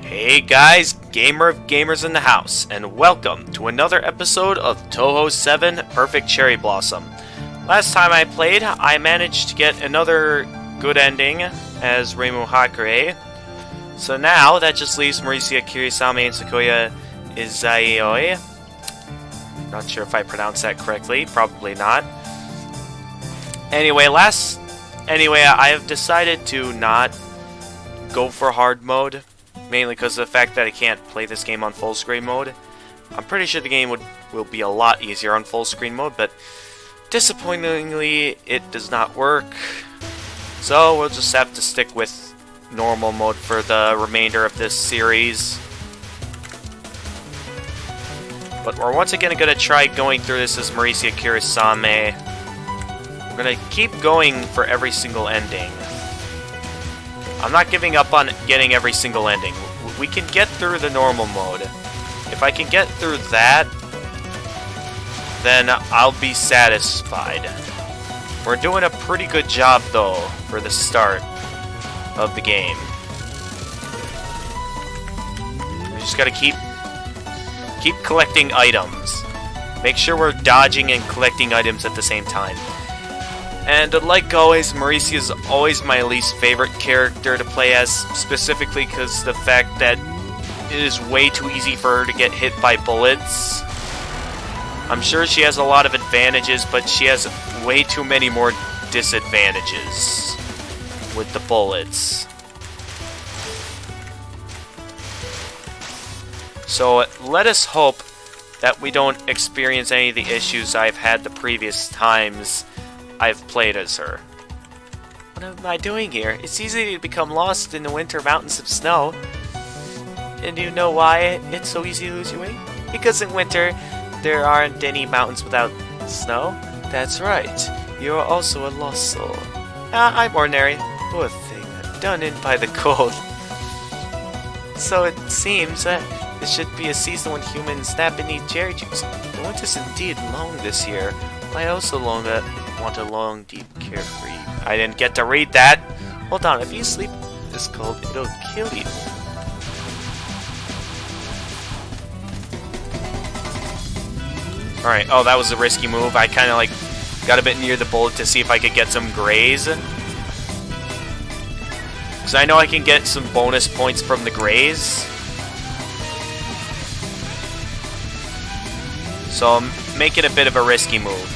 Hey guys, gamer of gamers in the house, and welcome to another episode of Touhou 7 Perfect Cherry Blossom. Last time I played, I managed to get another good ending as Reimu Hakure. So now, that just leaves Marisa Kirisame and Sequoia Izaioi. Not sure if I pronounced that correctly, probably not. Anyway, I have decided to not go for hard mode. Mainly because of the fact that I can't play this game on full screen mode. I'm pretty sure the game will be a lot easier on full screen mode, but disappointingly, it does not work. So we'll just have to stick with normal mode for the remainder of this series. But we're once again going to try going through this as Marisa Kirisame. We're going to keep going for every single ending. I'm not giving up on getting every single ending. We can get through the normal mode. If I can get through that, then I'll be satisfied. We're doing a pretty good job, though, for the start of the game. We just gotta keep collecting items. Make sure we're dodging and collecting items at the same time. And like always, Marisa is always my least favorite character to play as, specifically because the fact that it is way too easy for her to get hit by bullets. I'm sure she has a lot of advantages, but she has way too many more disadvantages with the bullets. So let us hope that we don't experience any of the issues I've had the previous times I've played as her. What am I doing here? It's easy to become lost in the winter mountains of snow. And do you know why it's so easy to lose your way? Because in winter, there aren't any mountains without snow. That's right. You're also a lost soul. I'm ordinary. Poor thing, done in by the cold. So it seems that this should be a season when humans nap and eat cherry juice. The winter's indeed long this year. I also want a long, deep, carefree. I didn't get to read that. Hold on, if you sleep this cold, it'll kill you. Alright, oh, that was a risky move. I kind of, got a bit near the bullet to see if I could get some graze. Because I know I can get some bonus points from the graze. So I'm making a bit of a risky move.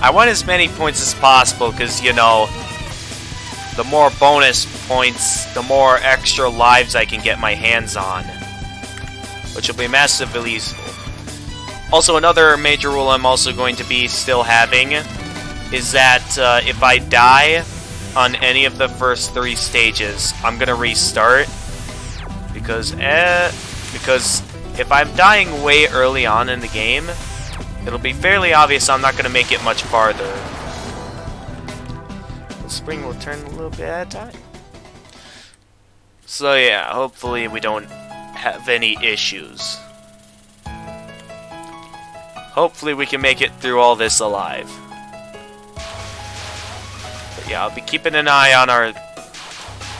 I want as many points as possible because, you know, the more bonus points, the more extra lives I can get my hands on, which will be massively useful. Also, another major rule I'm also going to be still having is that if I die on any of the first 3 stages, I'm going to restart. Because if I'm dying way early on in the game, it'll be fairly obvious I'm not going to make it much farther. The spring will turn a little bit at a time. So yeah, hopefully we don't have any issues. Hopefully we can make it through all this alive. But yeah, I'll be keeping an eye on our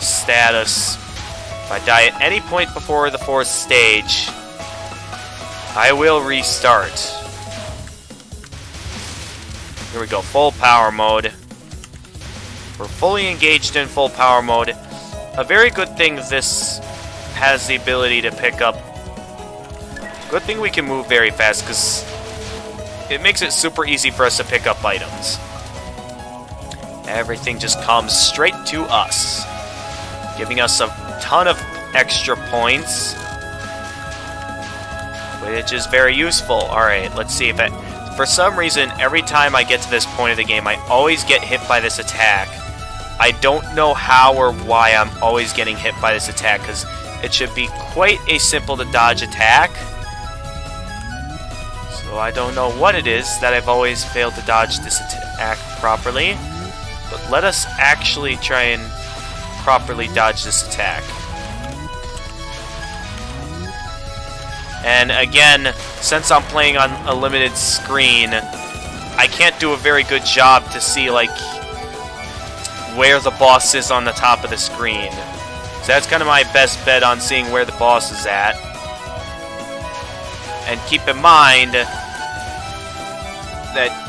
status. If I die at any point before the 4th stage, I will restart. Here we go, full power mode. We're fully engaged in full power mode. A very good thing this has the ability to pick up. Good thing we can move very fast because it makes it super easy for us to pick up items. Everything just comes straight to us, giving us a ton of extra points, which is very useful. Alright, let's see if it... For some reason, every time I get to this point of the game, I always get hit by this attack. I don't know how or why I'm always getting hit by this attack, because it should be quite a simple to dodge attack. So I don't know what it is that I've always failed to dodge this attack properly. But let us actually try and properly dodge this attack. And again, since I'm playing on a limited screen, I can't do a very good job to see, like, where the boss is on the top of the screen. So that's kind of my best bet on seeing where the boss is at. And keep in mind that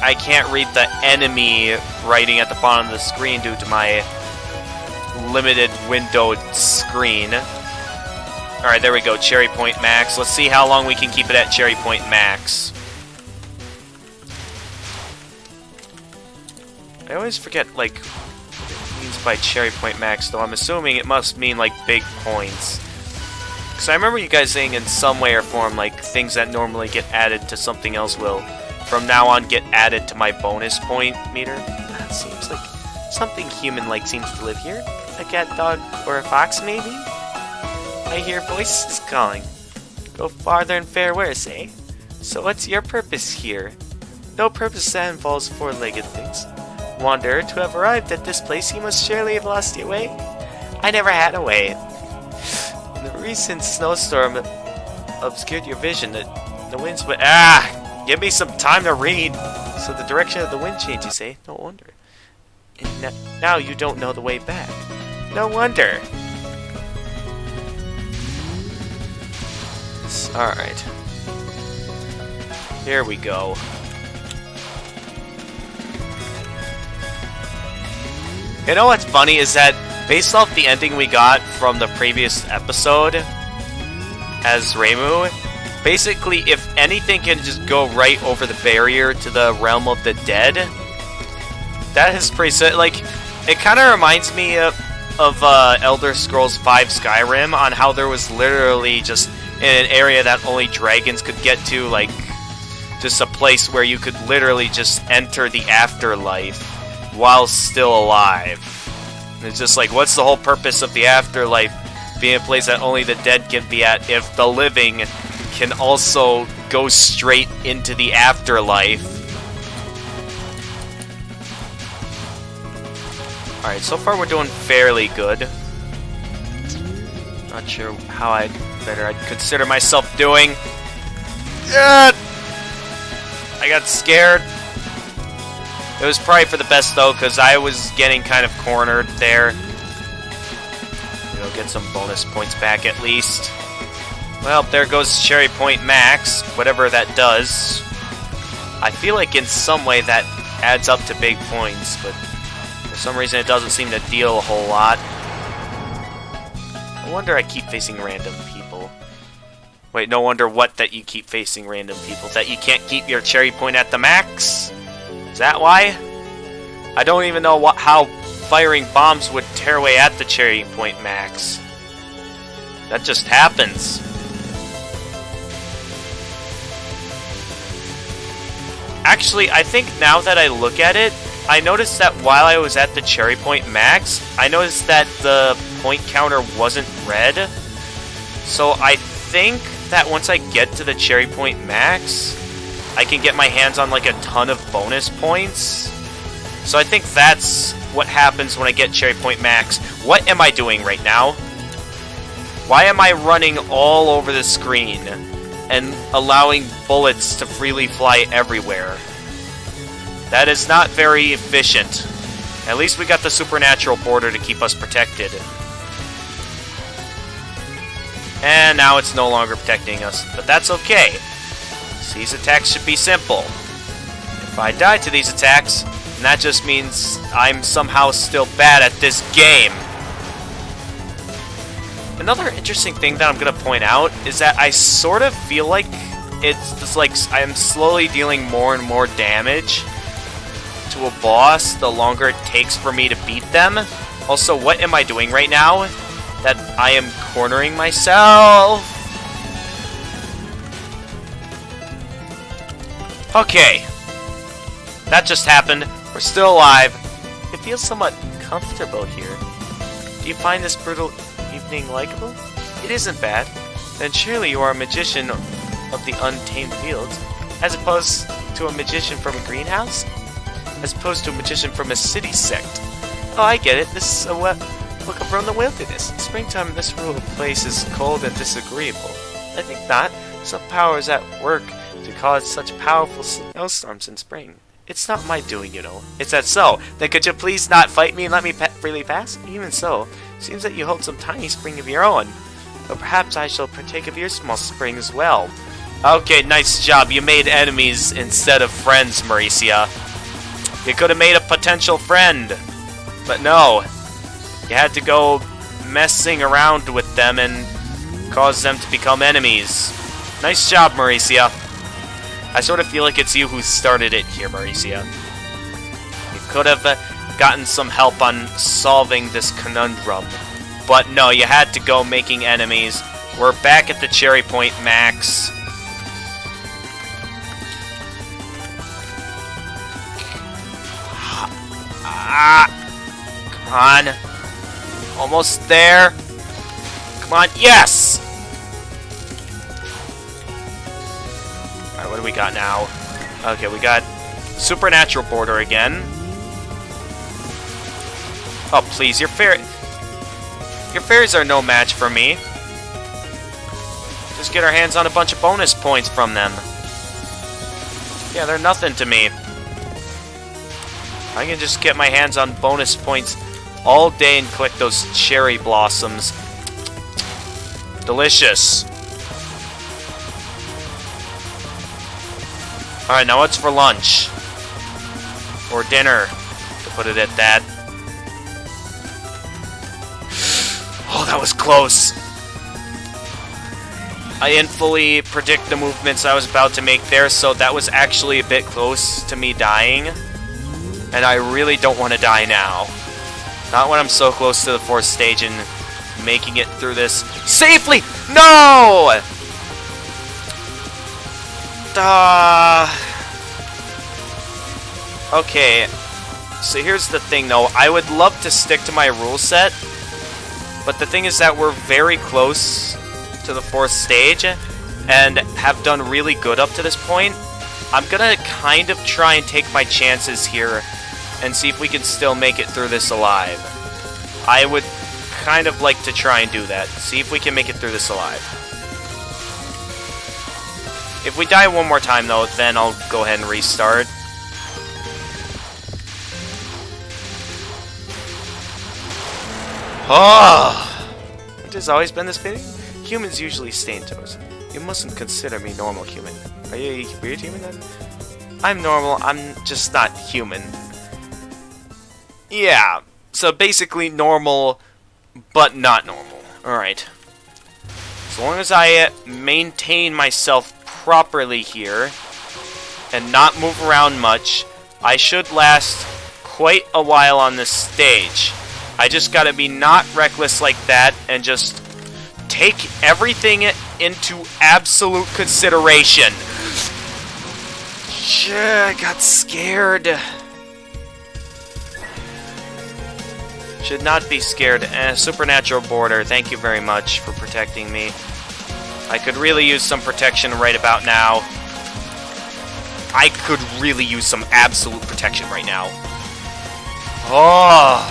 I can't read the enemy writing at the bottom of the screen due to my limited windowed screen. Alright, there we go, Cherry Point Max. Let's see how long we can keep it at Cherry Point Max. I always forget, like, what it means by Cherry Point Max, though I'm assuming it must mean, like, big points. Because I remember you guys saying in some way or form, like, things that normally get added to something else will, from now on, get added to my bonus point meter. That seems like something human-like seems to live here. A cat, dog, or a fox, maybe? I hear voices calling. Go farther and fare worse, eh? So what's your purpose here? No purpose that involves four-legged things. Wanderer, to have arrived at this place, you must surely have lost your way. I never had a way. The recent snowstorm obscured your vision. The winds went... Give me some time to read! So the direction of the wind changes, eh? No wonder. And now you don't know the way back. No wonder. Alright. Here we go. You know what's funny is that, based off the ending we got from the previous episode as Reimu, basically if anything can just go right over the barrier to the realm of the dead, that is pretty like, it kind of reminds me of Elder Scrolls V Skyrim, on how there was literally just in an area that only dragons could get to, like, just a place where you could literally just enter the afterlife while still alive. And it's just like, what's the whole purpose of the afterlife being a place that only the dead can be at if the living can also go straight into the afterlife? Alright, so far we're doing fairly good. Not sure how I'd consider myself doing. I got scared. It was probably for the best though, because I was getting kind of cornered there. You know, get some bonus points back at least. Well, there goes Cherry Point Max, whatever that does. I feel like in some way that adds up to big points, but for some reason it doesn't seem to deal a whole lot. No wonder I keep facing random people. Wait, no wonder what that you keep facing random people? That you can't keep your Cherry Point at the max? Is that why? I don't even know how firing bombs would tear away at the Cherry Point Max. That just happens. Actually, I think now that I look at it, I noticed that while I was at the Cherry Point Max, I noticed that the point counter wasn't red. So I think that once I get to the Cherry Point Max, I can get my hands on like a ton of bonus points. So I think that's what happens when I get Cherry Point Max. What am I doing right now? Why am I running all over the screen and allowing bullets to freely fly everywhere? That is not very efficient. At least we got the supernatural border to keep us protected. And now it's no longer protecting us, but that's okay. These attacks should be simple. If I die to these attacks, then that just means I'm somehow still bad at this game. Another interesting thing that I'm going to point out is that I sort of feel like it's like I'm slowly dealing more and more damage to a boss the longer it takes for me to beat them. Also, what am I doing right now? That I am cornering myself. Okay. That just happened. We're still alive. It feels somewhat comfortable here. Do you find this brutal evening likable? It isn't bad. Then surely you are a magician of the untamed fields, as opposed to a magician from a greenhouse? As opposed to a magician from a city sect. Oh, I get it. This is a welcome from the wilderness. In springtime in this rural place is cold and disagreeable. I think not. Some power is at work to cause such powerful snowstorms in spring. It's not my doing, you know. Is that so? Then could you please not fight me and let me freely pass? Even so, seems that you hold some tiny spring of your own. But perhaps I shall partake of your small spring as well. Okay, nice job. You made enemies instead of friends, Mauricia. You could have made a potential friend. But no. You had to go messing around with them and cause them to become enemies. Nice job, Mauricia. I sort of feel like it's you who started it here, Mauricia. You could have gotten some help on solving this conundrum. But no, you had to go making enemies. We're back at the cherry point max. Come on. Almost there. Come on, yes! Alright, what do we got now? Okay, we got Supernatural Border again. Oh, please, your fairies are no match for me. Just get our hands on a bunch of bonus points from them. Yeah, they're nothing to me. I can just get my hands on bonus points all day and collect those cherry blossoms. Delicious. Alright, now what's for lunch? Or dinner, to put it at that. Oh, that was close. I didn't fully predict the movements I was about to make there, so that was actually a bit close to me dying. And I really don't want to die now. Not when I'm so close to the 4th stage and making it through this safely! No! Okay, so here's the thing though. I would love to stick to my rule set, but the thing is that we're very close to the 4th stage and have done really good up to this point. I'm gonna kind of try and take my chances here and see if we can still make it through this alive. I would kind of like to try and do that. See if we can make it through this alive. If we die one more time though, then I'll go ahead and restart. Oh! It has always been this fitting? Humans usually stay in toes. You mustn't consider me normal human. Are you a weird human then? I'm normal, I'm just not human. Yeah, so basically normal, but not normal. Alright. As long as I maintain myself properly here, and not move around much, I should last quite a while on this stage. I just gotta be not reckless like that, and just take everything into absolute consideration. Yeah, I got scared. Should not be scared. Supernatural Border, thank you very much for protecting me. I could really use some protection right about now. I could really use some absolute protection right now. Oh!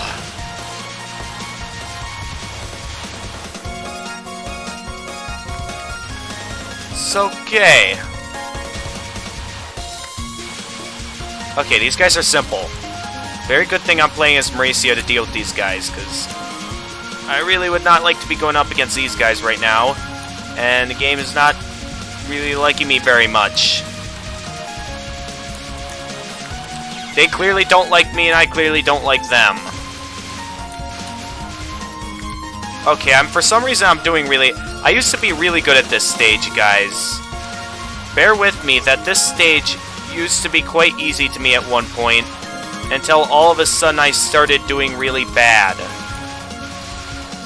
It's okay. Okay, these guys are simple. Very good thing I'm playing as Mauricio to deal with these guys, because I really would not like to be going up against these guys right now. And the game is not really liking me very much. They clearly don't like me, and I clearly don't like them. Okay, for some reason I'm doing really... I used to be really good at this stage, guys. Bear with me that this stage used to be quite easy to me at one point, until all of a sudden I started doing really bad.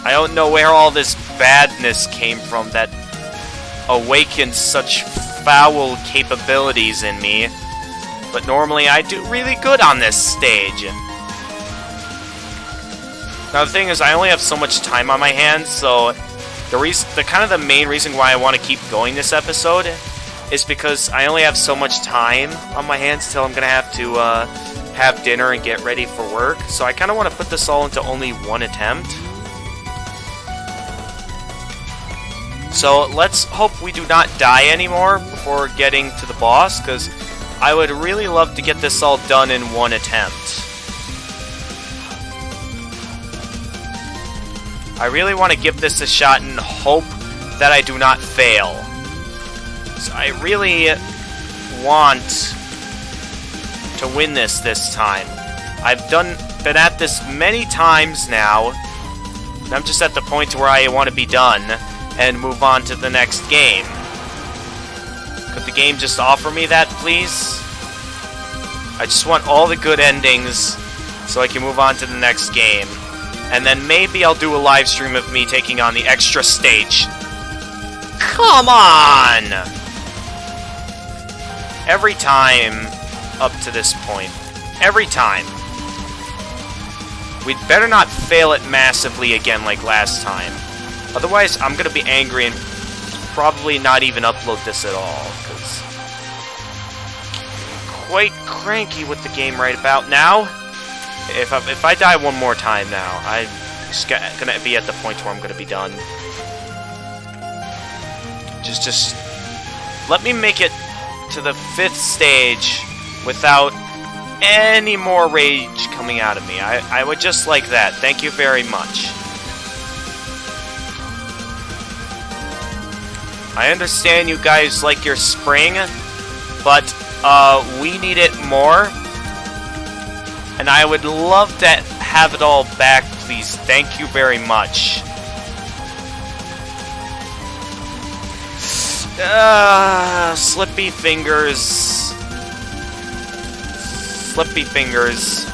I don't know where all this badness came from that awakened such foul capabilities in me, but normally I do really good on this stage. Now the thing is, I only have so much time on my hands, so the main reason why I want to keep going this episode is because I only have so much time on my hands till I'm gonna have to have dinner and get ready for work. So I kind of want to put this all into only one attempt. So let's hope we do not die anymore before getting to the boss, because I would really love to get this all done in one attempt. I really want to give this a shot and hope that I do not fail. So I really want to win this time. I've been at this many times now, and I'm just at the point where I want to be done and move on to the next game. Could the game just offer me that, please? I just want all the good endings so I can move on to the next game. And then maybe I'll do a live stream of me taking on the extra stage. Come on! Every time up to this point. Every time. We'd better not fail it massively again like last time. Otherwise, I'm gonna be angry and probably not even upload this at all, because I'm quite cranky with the game right about now. If I die one more time now, I'm just gonna be at the point where I'm gonna be done. Just let me make it to the 5th stage without any more rage coming out of me. I would just like that. Thank you very much. I understand you guys like your spring, but we need it more. And I would love to have it all back, please. Thank you very much. Slippy fingers. Slippy fingers.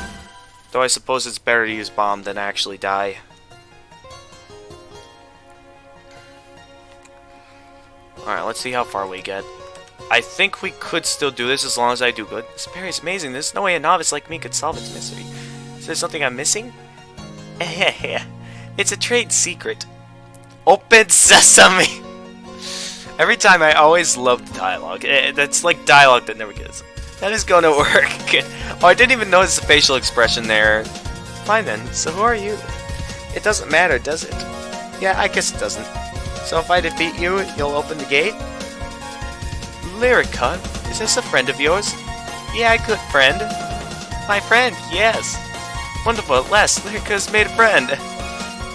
Though I suppose it's better to use bomb than actually die. Alright, let's see how far we get. I think we could still do this as long as I do good. This berry is amazing. There's no way a novice like me could solve its mystery. Is there something I'm missing? It's a trade secret. Open sesame! Every time I always love the dialogue. That's like dialogue that never gets. That is going to work. Oh, I didn't even notice the facial expression there. Fine then. So who are you? It doesn't matter, does it? Yeah, I guess it doesn't. So if I defeat you, you'll open the gate? Lyrica? Is this a friend of yours? Yeah, a good friend. My friend, yes. Wonderful, at last, Lyrica's made a friend.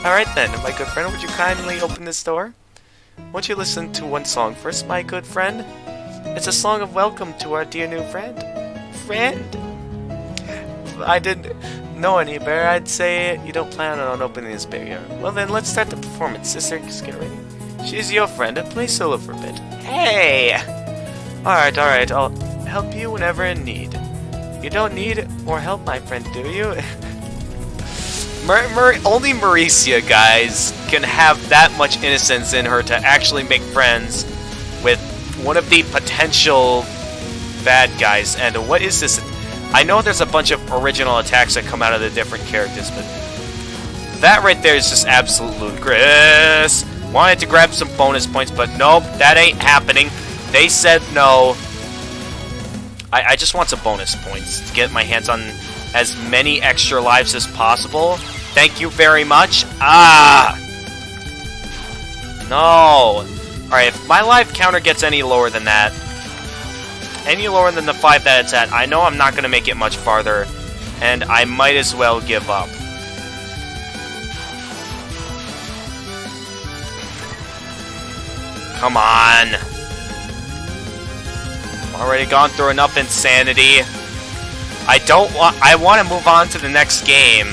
Alright then, my good friend, would you kindly open this door? Won't you listen to one song first, my good friend? It's a song of welcome to our dear new friend. Friend? I didn't know any better. I'd say you don't plan on opening this barrier. Well then, let's start the performance. Sister, just get ready. She's your friend. Play solo for a bit. Hey! Alright, I'll help you whenever in need. You don't need more help, my friend, do you? Only Mauricia, guys, can have that much innocence in her to actually make friends with one of the potential bad guys. And what is this? I know there's a bunch of original attacks that come out of the different characters, but that right there is just absolute ludicrous. Wanted to grab some bonus points, but nope, that ain't happening. They said no. I just want some bonus points to get my hands on as many extra lives as possible. Thank you very much. Ah! No. Alright, if my life counter gets any lower than that, any lower than the 5 that it's at, I know I'm not going to make it much farther, and I might as well give up. Come on. Already gone through enough insanity. I want to move on to the next game.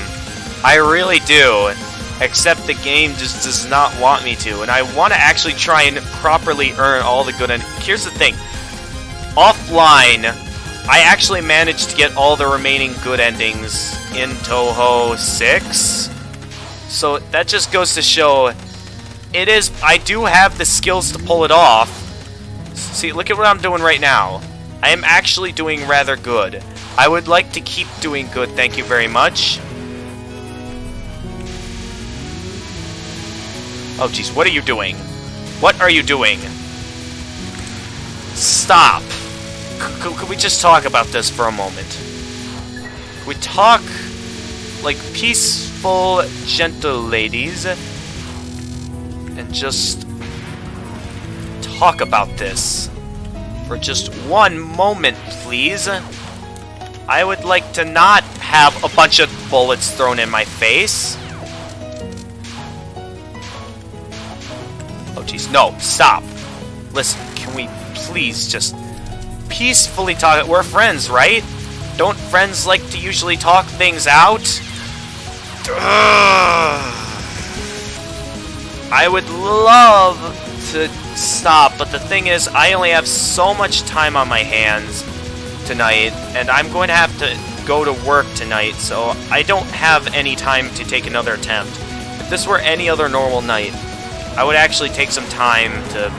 I really do. Except the game just does not want me to. And I want to actually try and properly earn all the good here's the thing. Offline, I actually managed to get all the remaining good endings in Touhou 6. So that just goes to show I do have the skills to pull it off. See, look at what I'm doing right now. I am actually doing rather good. I would like to keep doing good, thank you very much. Oh jeez, what are you doing? What are you doing? Stop. Could we just talk about this for a moment? Could we talk like peaceful, gentle ladies and just talk about this for just one moment, please. I would like to not have a bunch of bullets thrown in my face. Oh, jeez. No, stop. Listen, can we please just peacefully talk? We're friends, right? Don't friends like to usually talk things out? I would love to stop, but the thing is, I only have so much time on my hands tonight, and I'm going to have to go to work tonight, so I don't have any time to take another attempt. If this were any other normal night, I would actually take some time to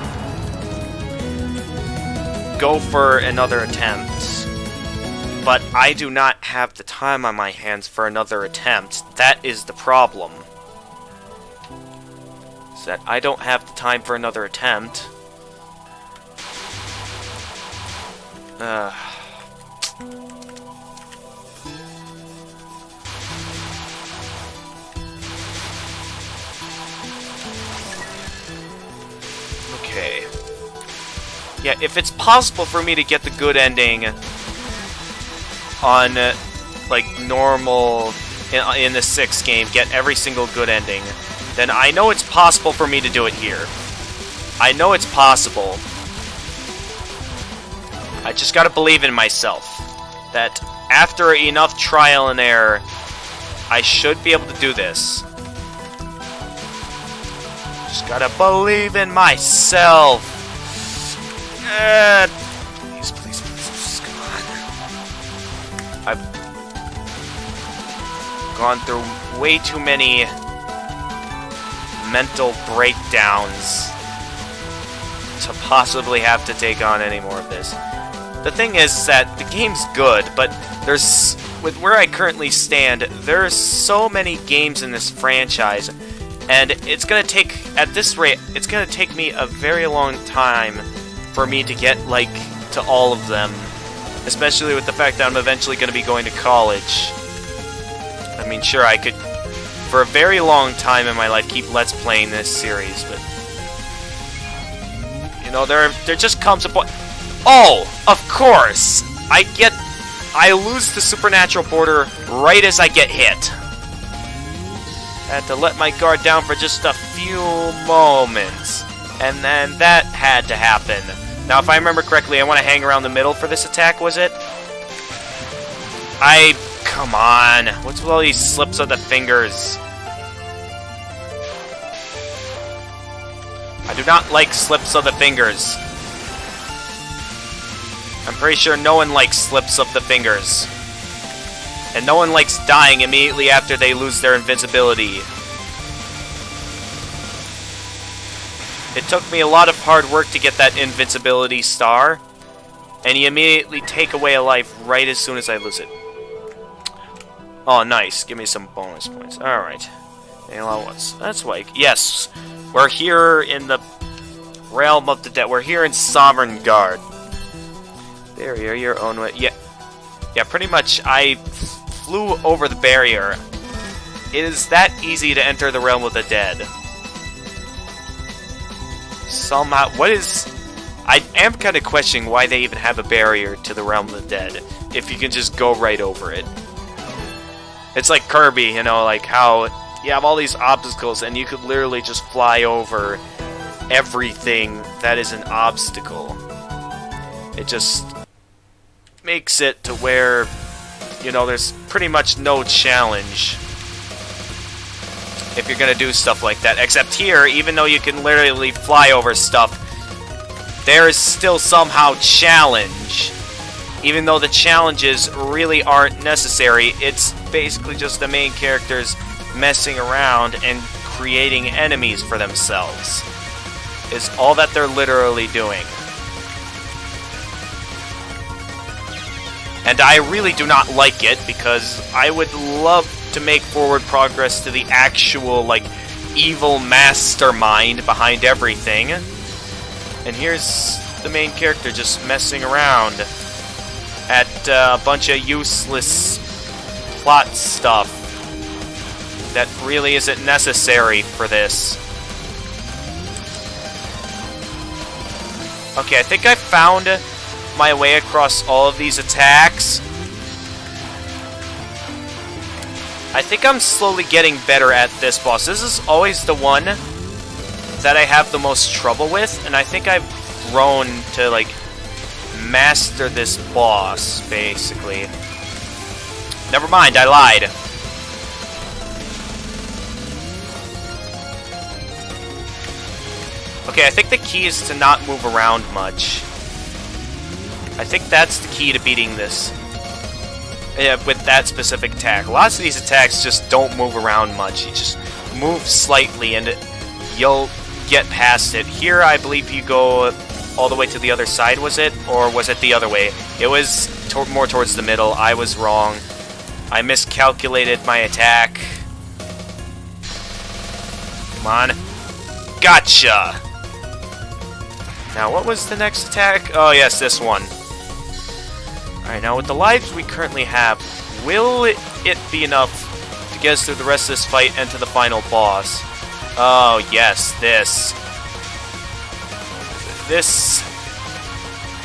go for another attempt. But I do not have the time on my hands for another attempt. That is the problem. Is that I don't have the time for another attempt. Okay. Yeah, if it's possible for me to get the good ending on, like, normal, in the 6th game, get every single good ending, then I know it's possible for me to do it here. I know it's possible. I just gotta believe in myself. That after enough trial and error, I should be able to do this. Just gotta believe in myself. Please, please, please, just come on. I've gone through way too many mental breakdowns to possibly have to take on any more of this. The thing is that the game's good, but there's, with where I currently stand, there's so many games in this franchise, and it's gonna take, at this rate, it's gonna take me a very long time for me to get, like, to all of them. Especially with the fact that I'm eventually gonna be going to college. I mean, sure, I could, for a very long time in my life, keep Let's Playing this series, but... You know, there just comes a point... Oh! Of course! I lose the supernatural border right as I get hit. I had to let my guard down for just a few moments. And then that had to happen. Now, if I remember correctly, I want to hang around the middle for this attack, was it? Come on. What's with all these slips of the fingers? I do not like slips of the fingers. I'm pretty sure no one likes slips of the fingers. And no one likes dying immediately after they lose their invincibility. It took me a lot of hard work to get that invincibility star. And you immediately take away a life right as soon as I lose it. Oh, nice. Give me some bonus points. Alright. That's like... Yes. We're here in the realm of the dead. We're here in Sovereign Guard. Barrier your own way. Yeah, pretty much I flew over the barrier. It is that easy to enter the realm of the dead. Somehow, I am kind of questioning why they even have a barrier to the realm of the dead, if you can just go right over it. It's like Kirby, you know, like how you have all these obstacles and you could literally just fly over everything that is an obstacle. It just makes it to where, you know, there's pretty much no challenge if you're gonna do stuff like that. Except here, even though you can literally fly over stuff, there is still somehow challenge. Even though the challenges really aren't necessary, it's basically just the main characters messing around and creating enemies for themselves. Is all that they're literally doing. And I really do not like it, because I would love to make forward progress to the actual, like, evil mastermind behind everything. And here's the main character just messing around at a bunch of useless plot stuff that really isn't necessary for this. Okay, I think I found my way across all of these attacks. I think I'm slowly getting better at this boss. This is always the one that I have the most trouble with, and I think I've grown to, like, master this boss, basically. Never mind, I lied. Okay, I think the key is to not move around much. I think that's the key to beating this. With that specific attack. Lots of these attacks just don't move around much. You just move slightly and you'll get past it. Here, I believe you go all the way to the other side, was it? Or was it the other way? It was more towards the middle. I was wrong. I miscalculated my attack. Come on. Gotcha! Now, what was the next attack? Oh, yes, this one. Alright, now with the lives we currently have, will it be enough to get us through the rest of this fight and to the final boss? Oh, yes, this. This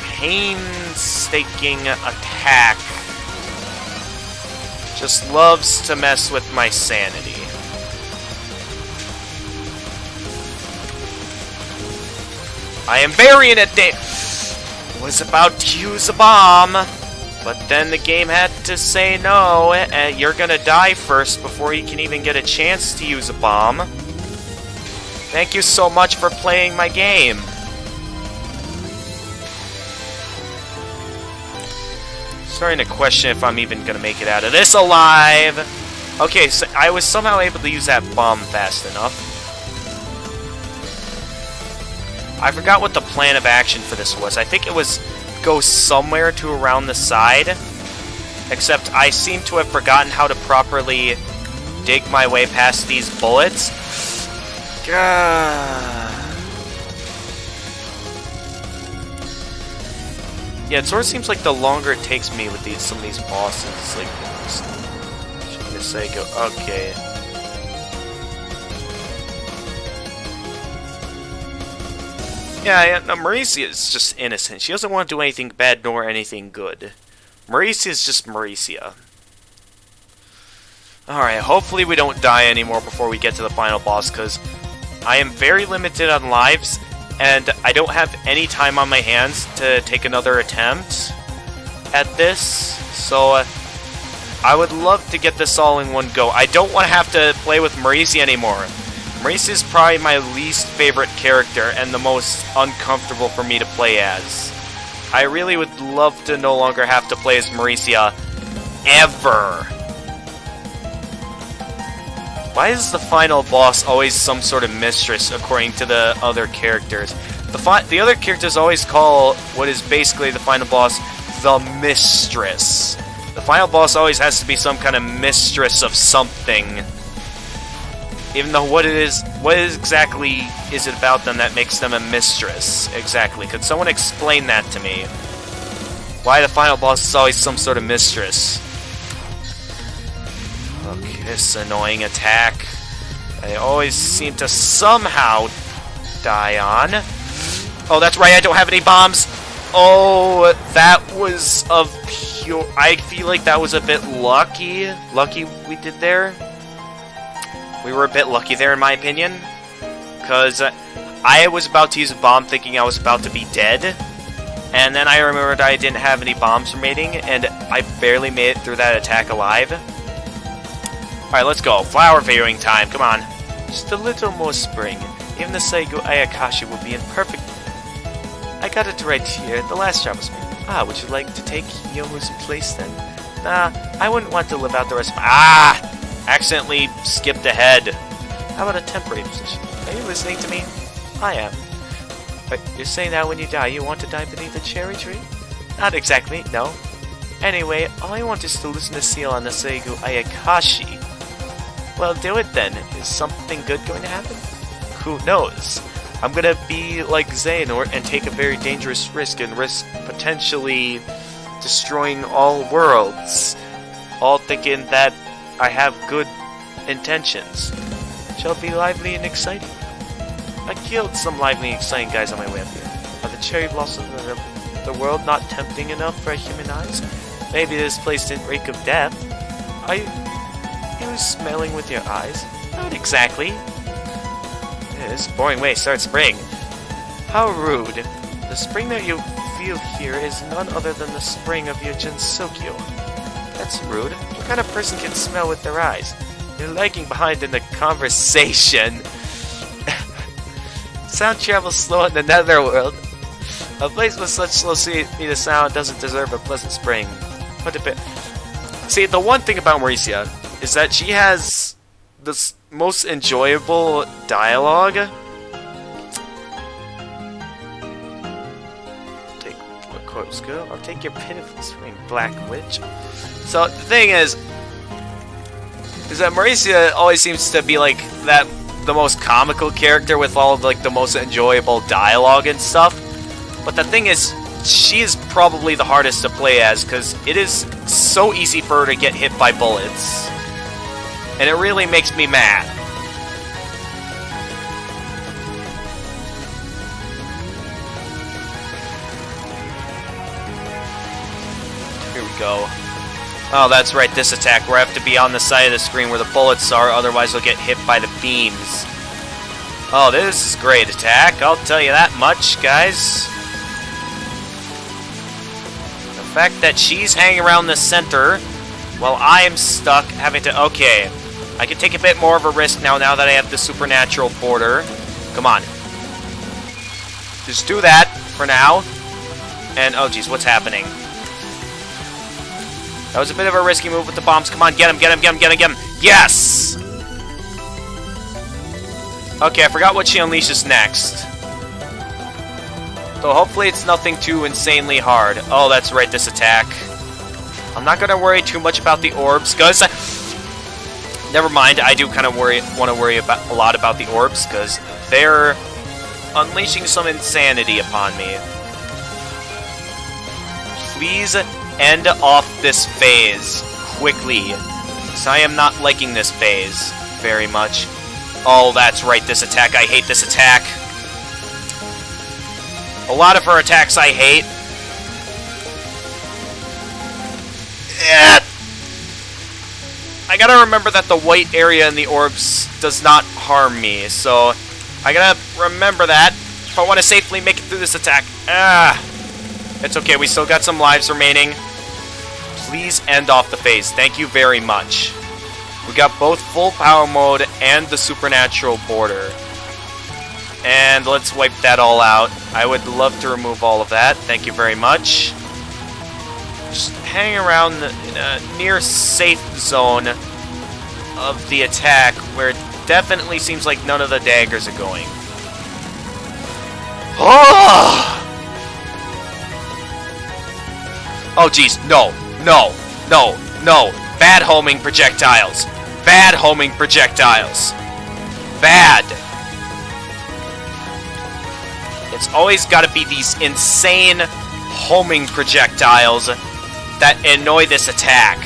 painstaking attack just loves to mess with my sanity. I am very in a was about to use a bomb, but then the game had to say no, and you're gonna die first before you can even get a chance to use a bomb. Thank you so much for playing my game. Starting to question if I'm even gonna make it out of this alive. Okay, so I was somehow able to use that bomb fast enough. I forgot what the plan of action for this was. I think it was go somewhere to around the side. Except I seem to have forgotten how to properly dig my way past these bullets. Yeah, it sort of seems like the longer it takes me with some of these bosses, like, I'm gonna say go, okay. Yeah, no, Maricia is just innocent. She doesn't want to do anything bad nor anything good. Maricia is just Maricia. Alright, hopefully we don't die anymore before we get to the final boss, because I am very limited on lives, and I don't have any time on my hands to take another attempt at this, so I would love to get this all in one go. I don't want to have to play with Maricia anymore. Maricia is probably my least favorite character and the most uncomfortable for me to play as. I really would love to no longer have to play as Maricia ever. Why is the final boss always some sort of mistress according to the other characters? The other characters always call what is basically the final boss the mistress. The final boss always has to be some kind of mistress of something. Even though what exactly is it about them that makes them a mistress? Exactly. Could someone explain that to me? Why the final boss is always some sort of mistress? Okay, this annoying attack. I always seem to somehow die on. Oh, that's right, I don't have any bombs. Oh, that was of pure... I feel like that was a bit lucky. Lucky we did there. We were a bit lucky there, in my opinion. Because I was about to use a bomb thinking I was about to be dead. And then I remembered I didn't have any bombs remaining, and I barely made it through that attack alive. Alright, let's go. Flower viewing time, come on. Just a little more spring. Even the Seigo Ayakashi will be in perfect... I got it right here. The last job was made. Ah, would you like to take Yomu's place then? Nah, I wouldn't want to live out the rest of my... Ah! Accidentally skipped ahead. How about a temporary position? Are you listening to me? I am. But you're saying that when you die, you want to die beneath a cherry tree? Not exactly, no. Anyway, all I want is to listen to Seal on the Seigo Ayakashi. Well, do it then. Is something good going to happen? Who knows? I'm gonna be like Xehanort and take a very dangerous risk and risk potentially destroying all worlds. All thinking that I have good intentions. Shall be lively and exciting. I killed some lively and exciting guys on my way up here. Are the cherry blossoms The world not tempting enough for human eyes? Maybe this place didn't reek of death. Are you smelling with your eyes? Not exactly. Yeah, this boring way to start spring. How rude. The spring that you feel here is none other than the spring of your Jinsokyo. That's rude. What kind of person can smell with their eyes? You're lagging behind in the conversation. Sound travels slow in the netherworld. A place with such slow speed of sound doesn't deserve a pleasant spring. What a bit. See, the one thing about Mauricia is that she has the most enjoyable dialogue. Take a corpse girl. I'll take your pitiful spring, Black Witch. So the thing is that Mauricia always seems to be like the most comical character with all of like the most enjoyable dialogue and stuff. But the thing is, she is probably the hardest to play as because it is so easy for her to get hit by bullets. And it really makes me mad. Here we go. Oh, that's right, this attack where I have to be on the side of the screen where the bullets are, otherwise I'll get hit by the beams. Oh, this is a great attack, I'll tell you that much, guys. The fact that she's hanging around the center while I am stuck having to... Okay, I can take a bit more of a risk now that I have the supernatural border. Come on. Just do that for now. And, oh geez, what's happening? That was a bit of a risky move with the bombs. Come on, get him, get him, get him, get him, get him. Yes! Okay, I forgot what she unleashes next. So hopefully it's nothing too insanely hard. Oh, that's right, this attack. I'm not going to worry too much about the orbs, because... Never mind, I do kind of want to worry a lot about the orbs, because they're unleashing some insanity upon me. Please end off this phase quickly, because I am not liking this phase very much. Oh, that's right, this attack. I hate this attack. A lot of her attacks I hate. I gotta remember that the white area in the orbs does not harm me, so I gotta remember that if I want to safely make it through this attack. It's okay, we still got some lives remaining. Please end off the phase. Thank you very much. We got both full power mode and the supernatural border. And let's wipe that all out. I would love to remove all of that. Thank you very much. Just hang around in a near safe zone of the attack where it definitely seems like none of the daggers are going. Oh geez, no, no, no, no. Bad homing projectiles. Bad homing projectiles. Bad. It's always got to be these insane homing projectiles that annoy this attack.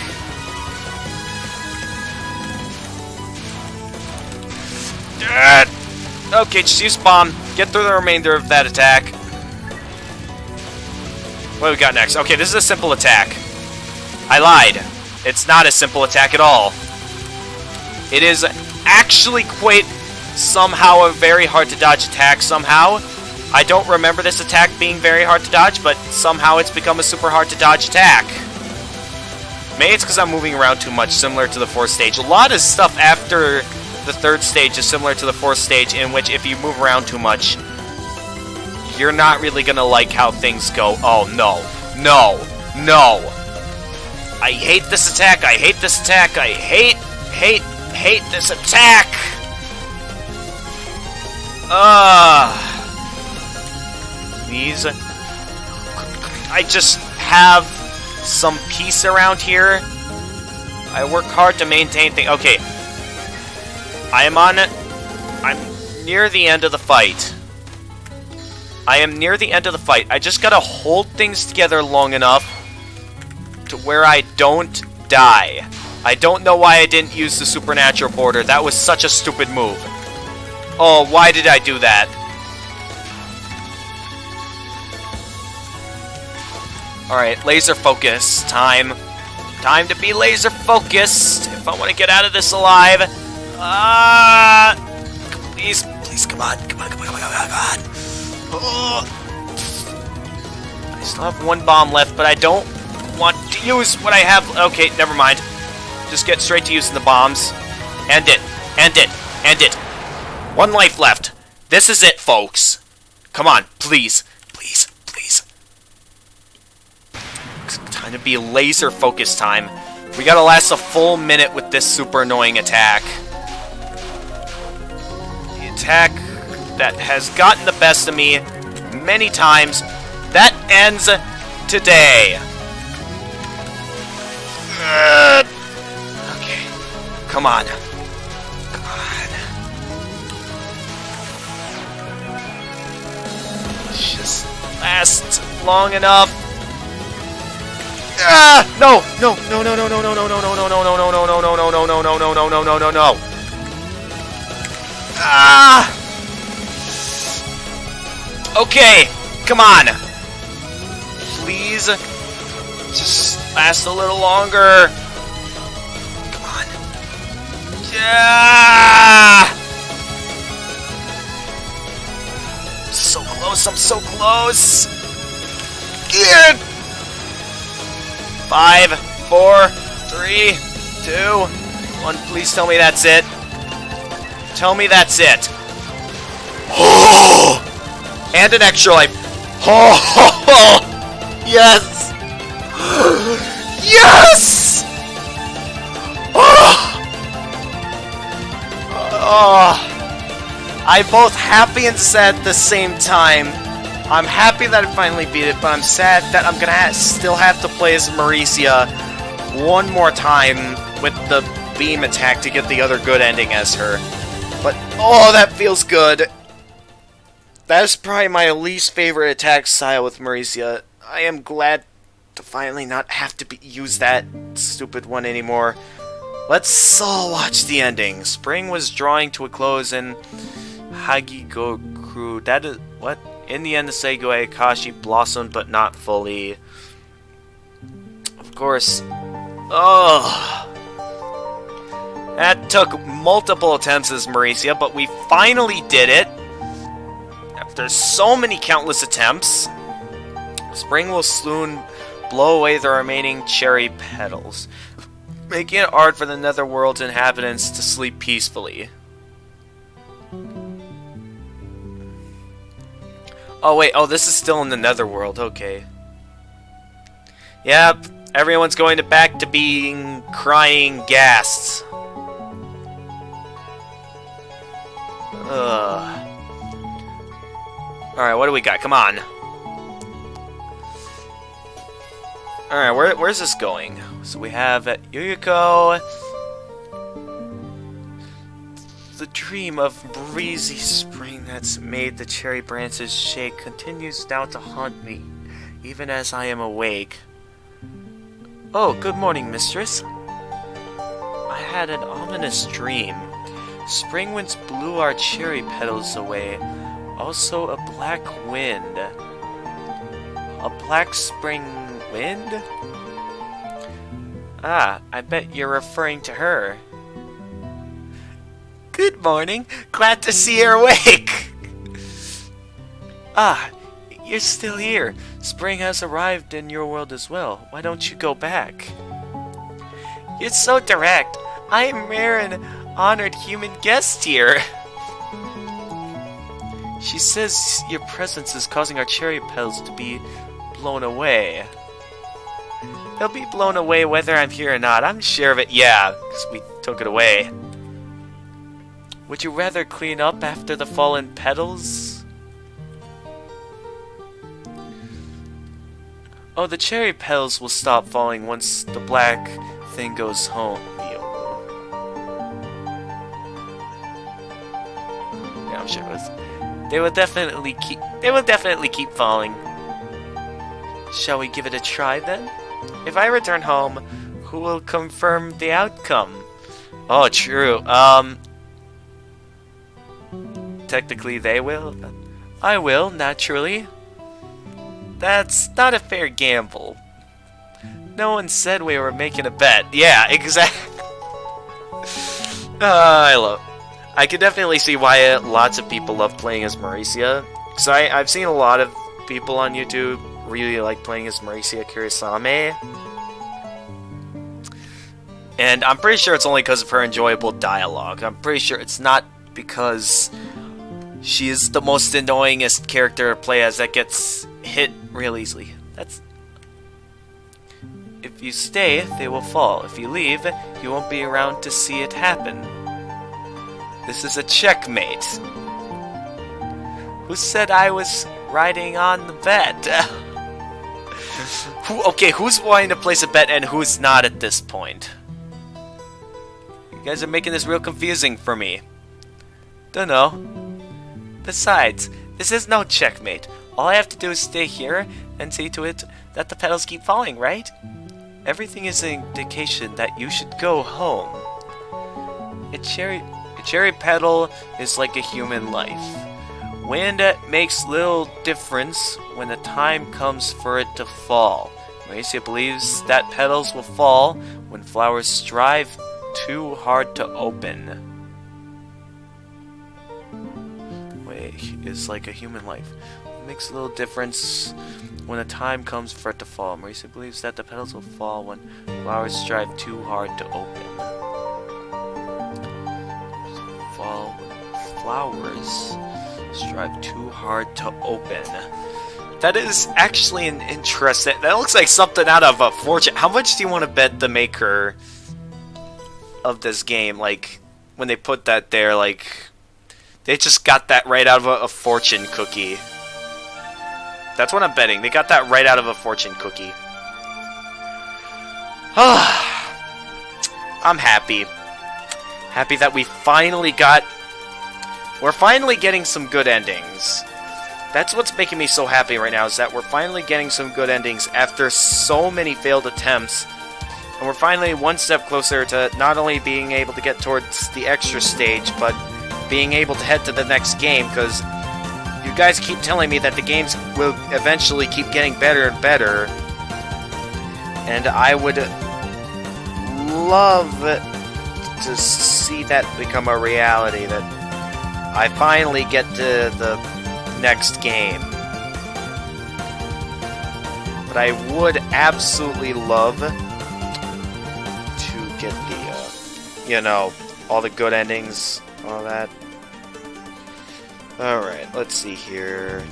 Okay, just use bomb. Get through the remainder of that attack. What do we got next? Okay, this is a simple attack. I lied. It's not a simple attack at all. It is actually quite somehow a very hard to dodge attack somehow. I don't remember this attack being very hard to dodge, but somehow it's become a super hard to dodge attack. Maybe it's because I'm moving around too much, similar to the fourth stage. A lot of stuff after the third stage is similar to the fourth stage, in which if you move around too much, you're not really gonna like how things go. Oh, no. No. No. I hate this attack. I hate this attack. I hate this attack. Please. I just have some peace around here. I work hard to maintain things. Okay. I'm near the end of the fight. I am near the end of the fight. I just gotta hold things together long enough to where I don't die. I don't know why I didn't use the supernatural border. That was such a stupid move. Oh, why did I do that? Alright, laser focus. Time to be laser focused if I want to get out of this alive. Please, come on. Oh. I still have one bomb left, but I don't want to use what I have. Okay, never mind. Just get straight to using the bombs. End it. One life left. This is it, folks. Come on, please. Time to be laser focus time. We gotta last a full minute with this super annoying attack. The attack that has gotten the best of me many times. That ends today. Okay. Come on. Let's just last long enough. No. Okay, come on. Please, just last a little longer. Come on. Yeah. So close, I'm so close. Yeah. 5, 4, 3, 2, 1. Please tell me that's it. Tell me that's it. Oh! And an extra life. Oh! Yes! Yes! Oh! Oh! I'm both happy and sad at the same time. I'm happy that I finally beat it, but I'm sad that I'm gonna still have to play as Maricia one more time with the beam attack to get the other good ending as her. But, oh, that feels good. That's probably my least favorite attack style with Maricia. I am glad to finally not have to use that stupid one anymore. Let's all watch the ending. Spring was drawing to a close in Hagigoku. That is... what? In the end, the Segue Akashi blossomed, but not fully. Of course. Oh. That took multiple attempts as Maricia, but we finally did it. After so many countless attempts. Spring will soon blow away the remaining cherry petals, making it hard for the Netherworld's inhabitants to sleep peacefully. Oh wait, oh this is still in the Netherworld, okay. Yep, everyone's going back to being crying ghasts. Alright, what do we got? Come on. Alright, where's this going? So we have at Yuyuko. The dream of breezy spring that's made the cherry branches shake continues now to haunt me, even as I am awake. Oh, good morning, mistress. I had an ominous dream. Spring winds blew our cherry petals away. Also a black wind. A black spring wind? Ah, I bet you're referring to her. Good morning. Glad to see you're awake. Ah, you're still here. Spring has arrived in your world as well. Why don't you go back? You're so direct. I am rare and honored human guest here. She says your presence is causing our cherry petals to be blown away. They'll be blown away whether I'm here or not. I'm sure of it. Yeah, because we took it away. Would you rather clean up after the fallen petals? Oh, the cherry petals will stop falling once the black thing goes home. Yeah, I'm sure it was. They will definitely keep falling. Shall we give it a try then? If I return home, who will confirm the outcome? Oh, true. Technically they will. I will, naturally. That's not a fair gamble. No one said we were making a bet. Yeah, exactly. I could definitely see why lots of people love playing as Maricia. Because I've seen a lot of people on YouTube really like playing as Maricia Kurisame. And I'm pretty sure it's only because of her enjoyable dialogue. I'm pretty sure it's not because she is the most annoyingest character to play as that gets hit real easily. If you stay, they will fall. If you leave, you won't be around to see it happen. This is a checkmate. Who said I was riding on the bet? Okay, who's wanting to place a bet and who's not at this point? You guys are making this real confusing for me. Dunno. Besides, this is no checkmate. All I have to do is stay here and see to it that the petals keep falling, right? Everything is an indication that you should go home. A cherry petal is like a human life. Wind makes little difference when the time comes for it to fall. Maricia believes that petals will fall when flowers strive too hard to open. Is like a human life. It makes a little difference when the time comes for it to fall. Maricia believes that the petals will fall when flowers strive too hard to open. Fall when flowers strive too hard to open. That is actually an interesting... That looks like something out of a fortune. How much do you want to bet the maker of this game? Like, when they put that there, like... They just got that right out of a fortune cookie. That's what I'm betting. They got that right out of a fortune cookie. I'm happy. Happy that we finally got... We're finally getting some good endings. That's what's making me so happy right now, is that we're finally getting some good endings after so many failed attempts. And we're finally one step closer to not only being able to get towards the extra stage, but being able to head to the next game, because you guys keep telling me that the games will eventually keep getting better and better, and I would love to see that become a reality, that I finally get to the next game. But I would absolutely love to get the, you know, all the good endings, all that. Alright, let's see here.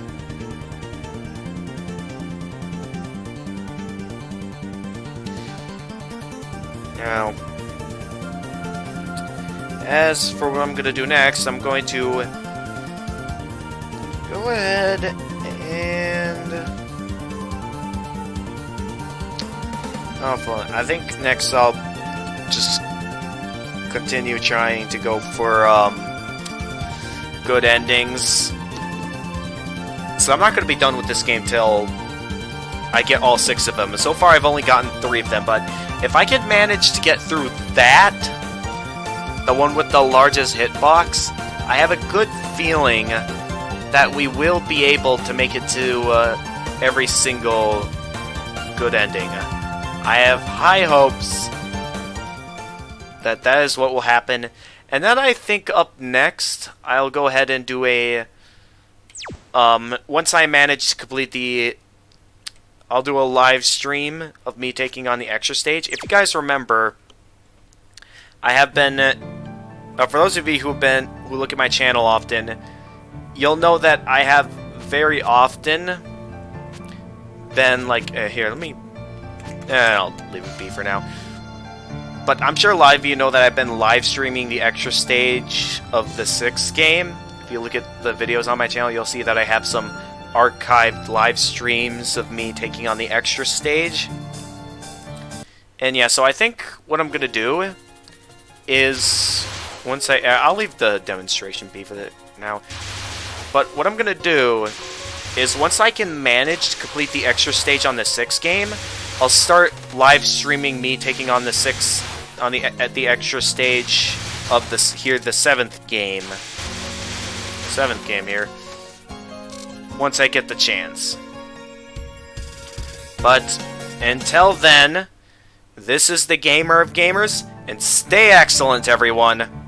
Now, as for what I'm going to do next, I'm going to go ahead and... Oh, I think next I'll just continue trying to go for good endings. So I'm not going to be done with this game till I get all 6 of them. So far I've only gotten 3 of them, but if I can manage to get through that, the one with the largest hitbox, I have a good feeling that we will be able to make it to every single good ending. I have high hopes that that is what will happen. And then I think up next, I'll go ahead and do a... once I manage to complete the... I'll do a live stream of me taking on the extra stage. If you guys remember, I have been... for those of you who look at my channel often, you'll know that I have very often been like... here, let me... I'll leave it be for now. But I'm sure a lot of you know that I've been live streaming the extra stage of the 6th game. If you look at the videos on my channel, you'll see that I have some archived live streams of me taking on the extra stage. And yeah, so I think what I'm going to do is... once I'll leave the demonstration be for it now. But what I'm going to do is once I can manage to complete the extra stage on the 6th game, I'll start live streaming me taking on the 6th on the extra stage of this here, the 7th game. 7th game here. Once I get the chance. But until then, this is the Gamer of Gamers, and stay excellent, everyone.